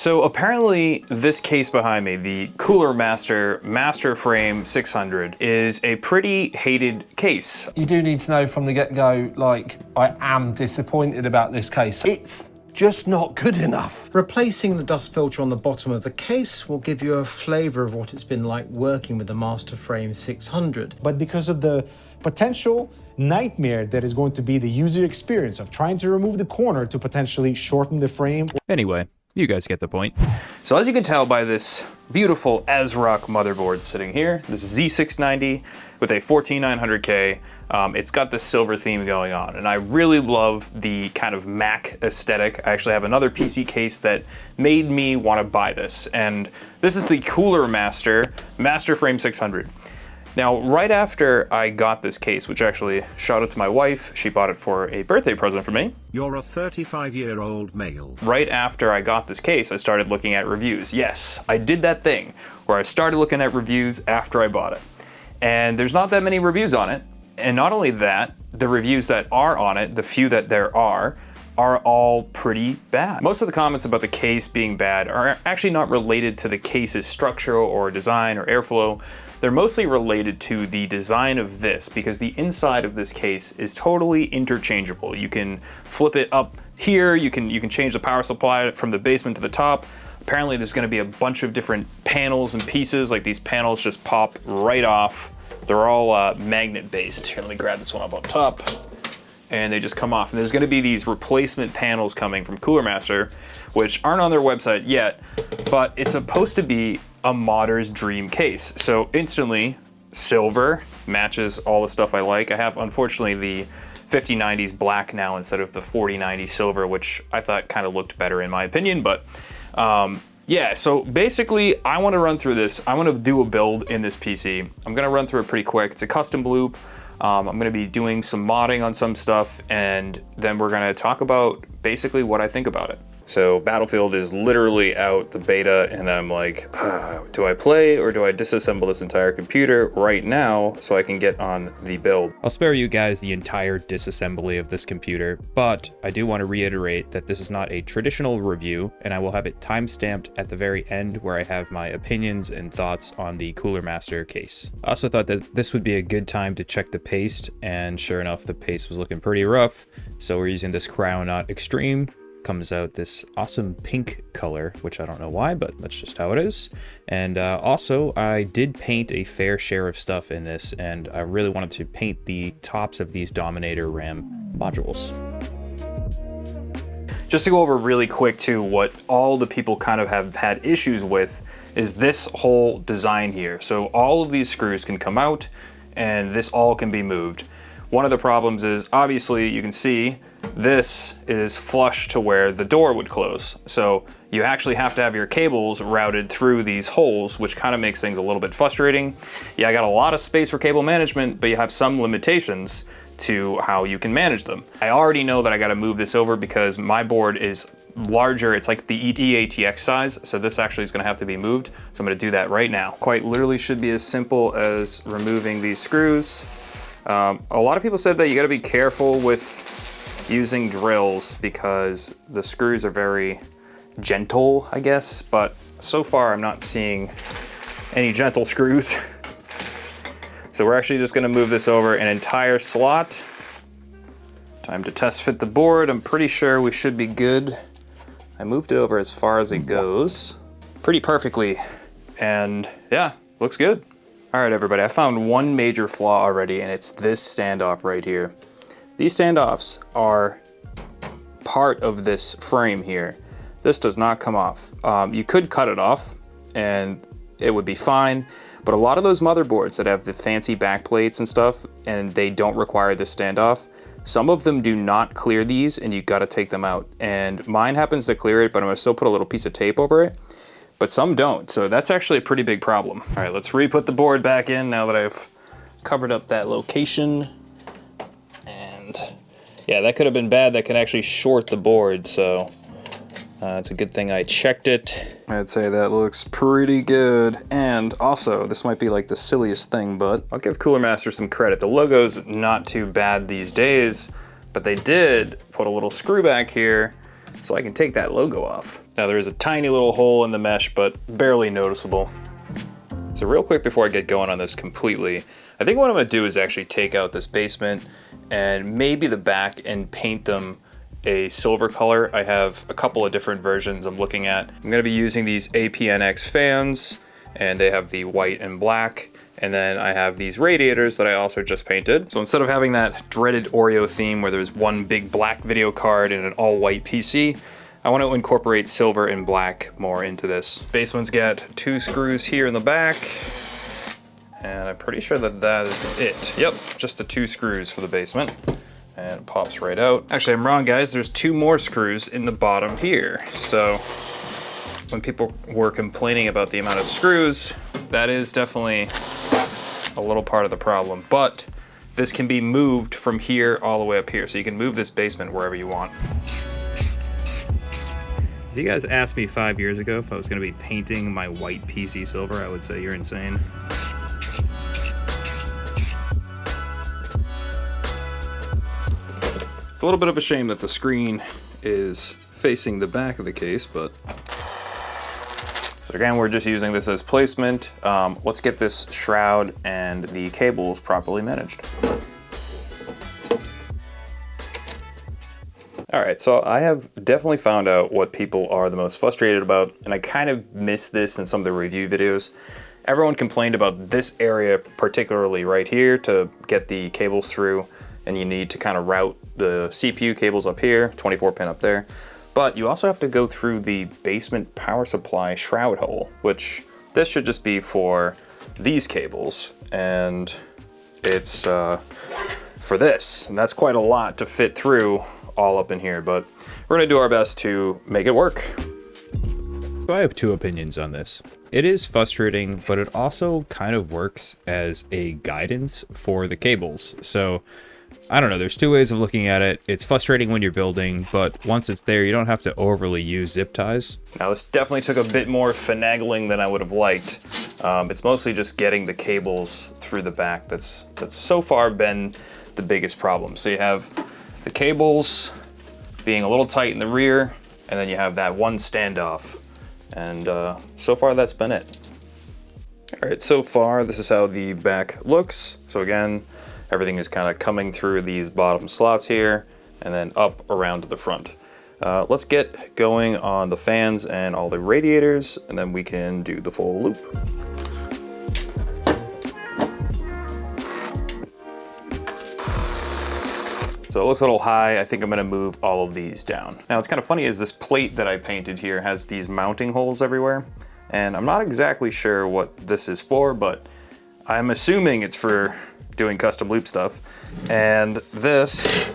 So apparently this case behind me, the Cooler Master MasterFrame 600, is a pretty hated case. You do need to know from the get-go, like, I am disappointed about this case. It's just not good enough. Replacing the dust filter on the bottom of the case will give you a flavour of what it's been like working with the MasterFrame 600. But because of the potential nightmare that is going to be the user experience of trying to remove the corner to potentially shorten the frame. Anyway, you guys get the point. So as you can tell by this beautiful ASRock motherboard sitting here, this Z690 with a 14900K, it's got this silver theme going on, and I really love the kind of Mac aesthetic. I actually have another PC case that made me want to buy this, and this is the Cooler Master MasterFrame 600. Now, right after I got this case, which actually shout out to my wife, she bought it for a birthday present for me. You're a 35-year-old male. Right after I got this case, I started looking at reviews. Yes, I did that thing where I started looking at reviews after I bought it. And there's not that many reviews on it. And not only that, the reviews that are on it, the few that there are all pretty bad. Most of the comments about the case being bad are actually not related to the case's structure or design or airflow. They're mostly related to the design of this, because the inside of this case is totally interchangeable. You can flip it up here, you can change the power supply from the basement to the top. Apparently there's gonna be a bunch of different panels and pieces, like these panels just pop right off. They're all magnet based. Here, let me grab this one up on top. And they just come off. And there's gonna be these replacement panels coming from Cooler Master, which aren't on their website yet, but it's supposed to be a modder's dream case. So instantly, silver matches all the stuff I like. I have, unfortunately, the 5090s black now instead of the 4090 silver, which I thought kind of looked better in my opinion, but yeah, so basically I want to run through this. I want to do a build in this PC. I'm going to run through it pretty quick. It's a custom loop. I'm going to be doing some modding on some stuff, and then we're going to talk about basically what I think about it. So Battlefield is literally out, the beta, and I'm like, do I play or do I disassemble this entire computer right now so I can get on the build? I'll spare you guys the entire disassembly of this computer, but I do want to reiterate that this is not a traditional review, and I will have it timestamped at the very end where I have my opinions and thoughts on the Cooler Master case. I also thought that this would be a good time to check the paste, and sure enough, the paste was looking pretty rough, so we're using this Crown Knot Extreme. Comes out this awesome pink color, which I don't know why, but that's just how it is. And also, I did paint a fair share of stuff in this, and I really wanted to paint the tops of these Dominator RAM modules. Just to go over really quick too, what all the people kind of have had issues with is this whole design here. So all of these screws can come out, and this all can be moved. One of the problems is, obviously, you can see this is flush to where the door would close. So you actually have to have your cables routed through these holes, which kind of makes things a little bit frustrating. Yeah, I got a lot of space for cable management, but you have some limitations to how you can manage them. I already know that I got to move this over because my board is larger. It's like the EATX size, so this actually is going to have to be moved. So I'm going to do that right now. Quite literally should be as simple as removing these screws. A lot of people said that you got to be careful with using drills because the screws are very gentle, I guess, but so far I'm not seeing any gentle screws. So we're actually just gonna move this over an entire slot. Time to test fit the board. I'm pretty sure we should be good. I moved it over as far as it goes, pretty perfectly, and yeah, looks good. All right, everybody, I found one major flaw already, and it's this standoff right here. These standoffs are part of this frame here. This does not come off. You could cut it off and it would be fine, but a lot of those motherboards that have the fancy back plates and stuff, and they don't require this standoff, some of them do not clear these and you gotta take them out. And mine happens to clear it, but I'm gonna still put a little piece of tape over it, but some don't. So that's actually a pretty big problem. All right, let's re-put the board back in now that I've covered up that location. Yeah, that could have been bad. That could actually short the board, so it's a good thing I checked it. I'd say that looks pretty good. And also, this might be like the silliest thing, but I'll give Cooler Master some credit. The logo's not too bad these days, but they did put a little screw back here so I can take that logo off. Now there is a tiny little hole in the mesh, but barely noticeable. So real quick before I get going on this completely, I think what I'm gonna do is actually take out this basement and maybe the back and paint them a silver color. I have a couple of different versions I'm looking at. I'm gonna be using these APNX fans, and they have the white and black. And then I have these radiators that I also just painted. So instead of having that dreaded Oreo theme where there's one big black video card and an all white PC, I want to incorporate silver and black more into this. Basement's got 2 screws here in the back. And I'm pretty sure that that is it. Yep, just the 2 screws for the basement. And it pops right out. Actually, I'm wrong, guys. There's 2 more screws in the bottom here. So when people were complaining about the amount of screws, that is definitely a little part of the problem. But this can be moved from here all the way up here. So you can move this basement wherever you want. If you guys asked me 5 years ago if I was gonna be painting my white PC silver, I would say you're insane. It's a little bit of a shame that the screen is facing the back of the case, but so again, we're just using this as placement. Let's get this shroud and the cables properly managed. All right, so I have definitely found out what people are the most frustrated about, and I kind of missed this in some of the review videos. Everyone complained about this area, particularly right here, to get the cables through, and you need to kind of route the CPU cables up here, 24 pin up there. But you also have to go through the basement power supply shroud hole, which this should just be for these cables, and it's for this, and that's quite a lot to fit through all up in here, but we're gonna do our best to make it work. So I have 2 opinions on this. It is frustrating, but it also kind of works as a guidance for the cables. So I don't know, there's 2 ways of looking at it. It's frustrating when you're building, but once it's there, you don't have to overly use zip ties. Now this definitely took a bit more finagling than I would have liked. It's mostly just getting the cables through the back that's so far been the biggest problem. So you have the cables being a little tight in the rear, and then you have that one standoff. And so far that's been it. All right, so far this is how the back looks. So again, everything is kind of coming through these bottom slots here and then up around to the front. Let's get going on the fans and all the radiators, and then we can do the full loop. So it looks a little high. I think I'm gonna move all of these down. Now what's kind of funny is this plate that I painted here has these mounting holes everywhere, and I'm not exactly sure what this is for, but I'm assuming it's for doing custom loop stuff. And this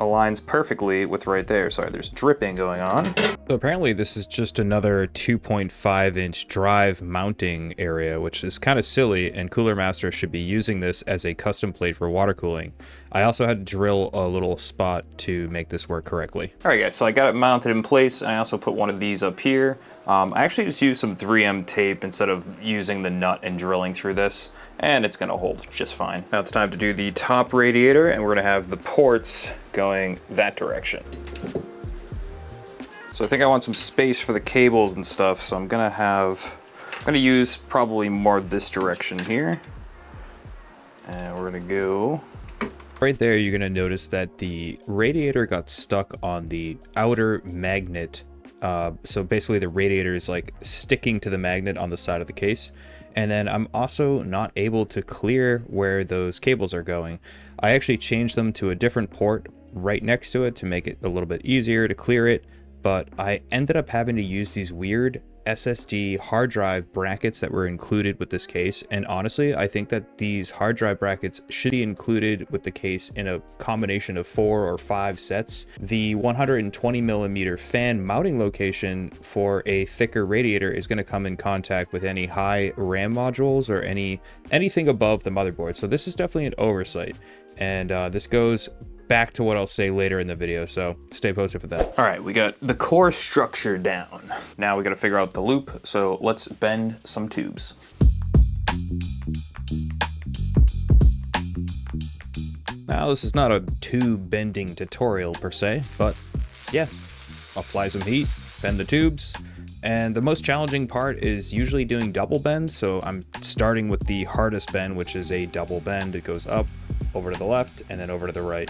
aligns perfectly with right there. Sorry, there's dripping going on. So apparently this is just another 2.5-inch drive mounting area, which is kind of silly, and Cooler Master should be using this as a custom plate for water cooling. I also had to drill a little spot to make this work correctly. All right guys, so I got it mounted in place, and I also put one of these up here. I actually just used some 3M tape instead of using the nut and drilling through this, and it's gonna hold just fine. Now it's time to do the top radiator, and we're gonna have the ports going that direction. So I think I want some space for the cables and stuff, so I'm gonna use probably more this direction here. And we're gonna go right there. You're gonna notice that the radiator got stuck on the outer magnet. So basically the radiator is like sticking to the magnet on the side of the case. And then I'm also not able to clear where those cables are going. I actually changed them to a different port right next to it to make it a little bit easier to clear it, but I ended up having to use these weird SSD hard drive brackets that were included with this case. And honestly, I think that these hard drive brackets should be included with the case in a combination of 4 or 5 sets. The 120mm fan mounting location for a thicker radiator is going to come in contact with any high RAM modules or anything above the motherboard. So this is definitely an oversight. And this goes back to what I'll say later in the video, so stay posted for that. All right, we got the core structure down. Now we got to figure out the loop, so let's bend some tubes. Now this is not a tube bending tutorial per se, but yeah, apply some heat, bend the tubes, and the most challenging part is usually doing double bends. So I'm starting with the hardest bend, which is a double bend. It goes up, over to the left, and then over to the right.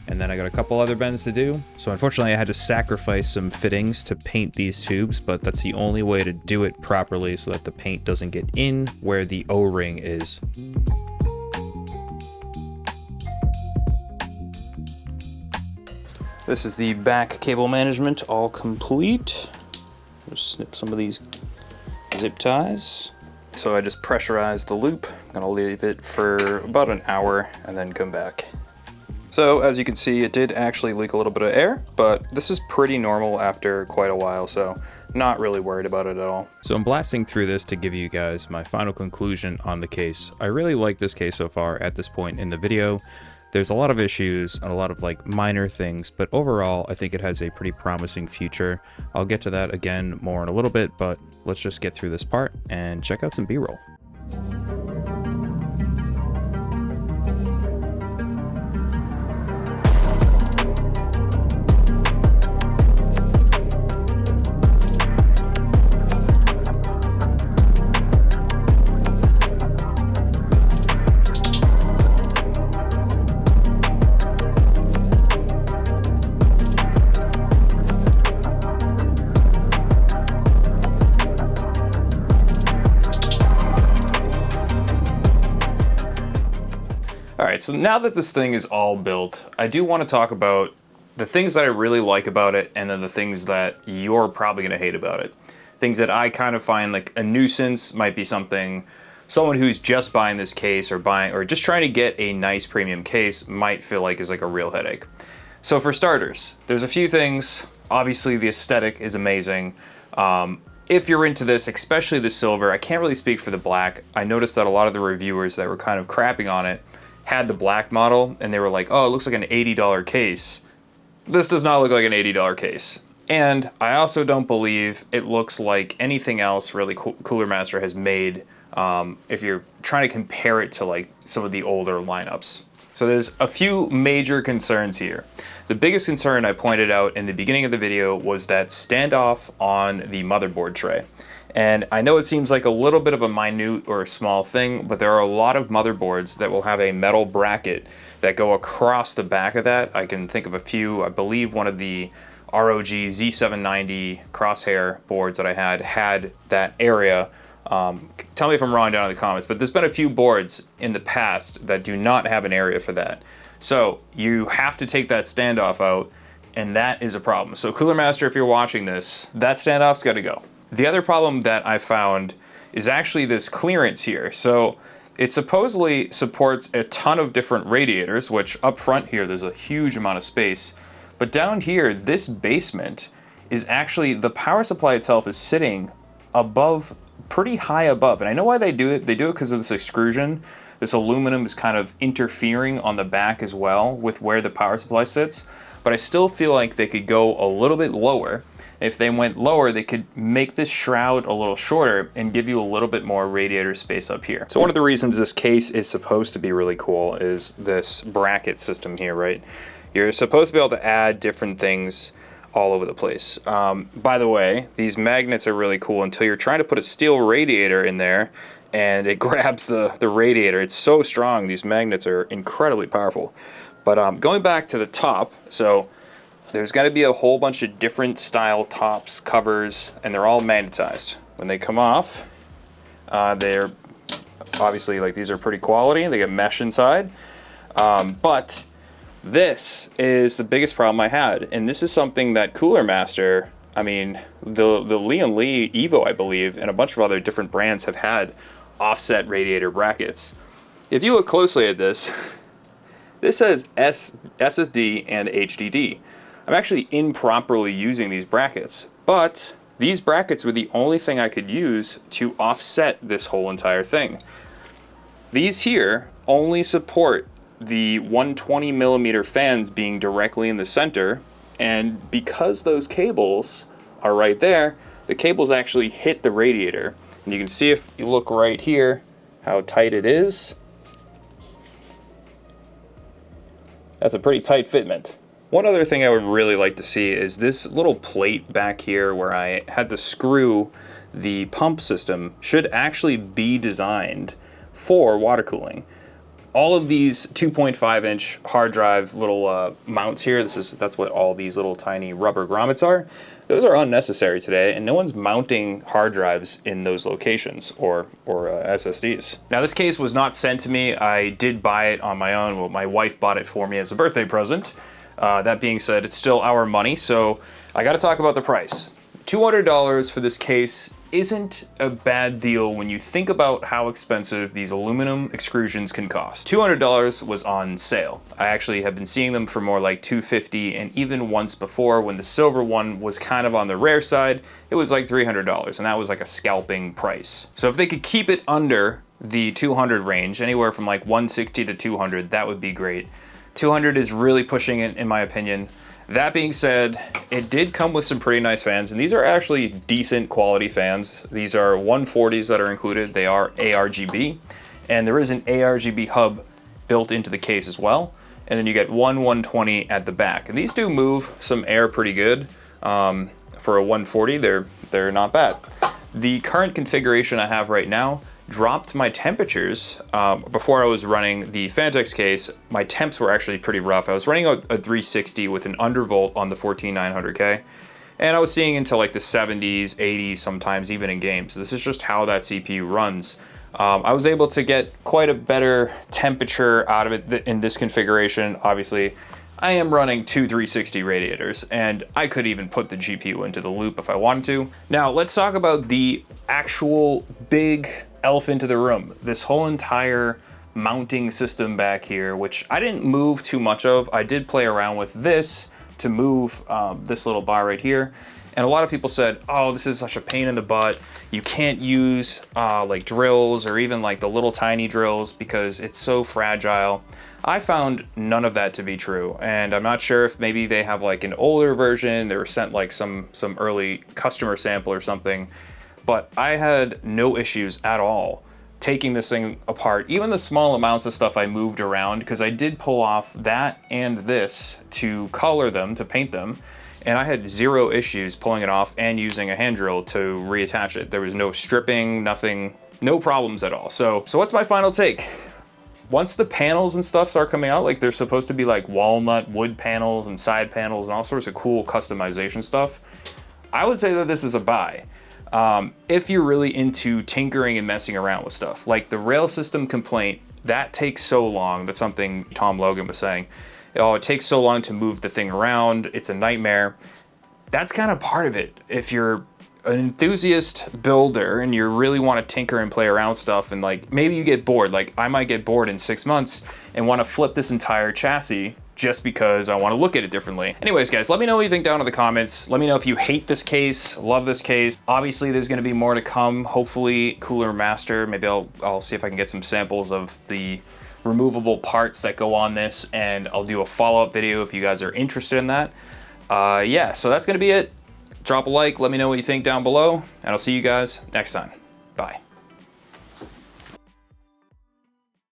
And then I got a couple other bends to do. So unfortunately I had to sacrifice some fittings to paint these tubes, but that's the only way to do it properly so that the paint doesn't get in where the O-ring is. This is the back cable management all complete. Just snip some of these zip ties. So I just pressurized the loop. I'm gonna leave it for about an hour and then come back. So as you can see, it did actually leak a little bit of air, but this is pretty normal after quite a while, so not really worried about it at all. So I'm blasting through this to give you guys my final conclusion on the case. I really like this case so far at this point in the video. There's a lot of issues and a lot of like minor things, but overall, I think it has a pretty promising future. I'll get to that again more in a little bit, but let's just get through this part and check out some B-roll. All right, so now that this thing is all built, I do want to talk about the things that I really like about it and then the things that you're probably going to hate about it. Things that I kind of find like a nuisance might be something someone who's just buying this case or just trying to get a nice premium case might feel like is like a real headache. So for starters, there's a few things. Obviously the aesthetic is amazing. If you're into this, especially the silver, I can't really speak for the black. I noticed that a lot of the reviewers that were kind of crapping on it had the black model and they were like, oh, it looks like an $80 case. This does not look like an $80 case. And I also don't believe it looks like anything else really Cooler Master has made if you're trying to compare it to like some of the older lineups. So there's a few major concerns here. The biggest concern I pointed out in the beginning of the video was that standoff on the motherboard tray. And I know it seems like a little bit of a minute or a small thing, but there are a lot of motherboards that will have a metal bracket that go across the back of that. I can think of a few. I believe one of the ROG Z790 crosshair boards that I had that area. Tell me if I'm wrong down in the comments, but there's been a few boards in the past that do not have an area for that. So you have to take that standoff out, and that is a problem. So Cooler Master, if you're watching this, that standoff's got to go. The other problem that I found is actually this clearance here. So it supposedly supports a ton of different radiators, which up front here, there's a huge amount of space. But down here, this basement is actually, the power supply itself is sitting above, pretty high above. And I know why they do it. They do it because of this extrusion. This aluminum is kind of interfering on the back as well with where the power supply sits. But I still feel like they could go a little bit lower. If they went lower, they could make this shroud a little shorter and give you a little bit more radiator space up here. So one of the reasons this case is supposed to be really cool is this bracket system here, right? You're supposed to be able to add different things all over the place. By the way, these magnets are really cool until you're trying to put a steel radiator in there and it grabs the radiator. It's so strong. These magnets are incredibly powerful. But going back to the top, so there's got to be a whole bunch of different style tops, covers, and they're all magnetized. When they come off, they're obviously like these are pretty quality. They get mesh inside, but this is the biggest problem I had, and this is something that Cooler Master, I mean, the Lian Li Evo, I believe, and a bunch of other different brands have had offset radiator brackets. If you look closely at this, this says SSD and HDD. I'm actually improperly using these brackets, but these brackets were the only thing I could use to offset this whole entire thing. These here only support the 120 millimeter fans being directly in the center, and because those cables are right there, the cables actually hit the radiator. And you can see if you look right here how tight it is. That's a pretty tight fitment. One other thing I would really like to see is this little plate back here where I had to screw the pump system should actually be designed for water cooling. All of these 2.5-inch hard drive little mounts here, that's what all these little tiny rubber grommets are. Those are unnecessary today, and no one's mounting hard drives in those locations or SSDs. Now, this case was not sent to me. I did buy it on my own. Well, my wife bought it for me as a birthday present. That being said, it's still our money, so I gotta talk about the price. $200 for this case isn't a bad deal when you think about how expensive these aluminum extrusions can cost. $200 was on sale. I actually have been seeing them for more like $250, and even once before when the silver one was kind of on the rare side, it was like $300, and that was like a scalping price. So if they could keep it under the 200 range, anywhere from like 160 to 200, that would be great. 200 is really pushing it in my opinion. That being said, it did come with some pretty nice fans, and these are actually decent quality fans. These are 140s that are included. They are ARGB, and there is an ARGB hub built into the case as well. And then you get one 120 at the back. And these do move some air pretty good. For a 140, they're not bad. The current configuration I have right now dropped my temperatures. Before I was running the Fantex case, my temps were actually pretty rough. I was running a 360 with an undervolt on the 14900K, and I was seeing into like the 70s, 80s, sometimes even in games. This is just how that CPU runs. I was able to get quite a better temperature out of it in this configuration. Obviously, I am running two 360 radiators, and I could even put the GPU into the loop if I wanted to. Now, let's talk about the actual big elephant in the room. This whole entire mounting system back here, which I didn't move too much of. I did play around with this to move this little bar right here. And a lot of people said, oh, this is such a pain in the butt. You can't use like drills or even like the little tiny drills because it's so fragile. I found none of that to be true. And I'm not sure if maybe they have like an older version. They were sent like some early customer sample or something. But I had no issues at all taking this thing apart. Even the small amounts of stuff I moved around, because I did pull off that and this to color them, to paint them, and I had zero issues pulling it off and using a hand drill to reattach it. There was no stripping, nothing, no problems at all. So what's my final take? Once the panels and stuff start coming out, like they're supposed to be like walnut wood panels and side panels and all sorts of cool customization stuff, I would say that this is a buy. If you're really into tinkering and messing around with stuff, like the rail system complaint, that takes so long. That's something Tom Logan was saying. Oh, it takes so long to move the thing around. It's a nightmare. That's kind of part of it. If you're an enthusiast builder and you really want to tinker and play around stuff, and like maybe you get bored, like I might get bored in 6 months and want to flip this entire chassis just because I want to look at it differently. Anyways, guys, let me know what you think down in the comments. Let me know if you hate this case, love this case. Obviously, there's going to be more to come. Hopefully, Cooler Master. Maybe I'll see if I can get some samples of the removable parts that go on this, and I'll do a follow-up video if you guys are interested in that. Yeah, so that's going to be it. Drop a like, let me know what you think down below, and I'll see you guys next time. Bye.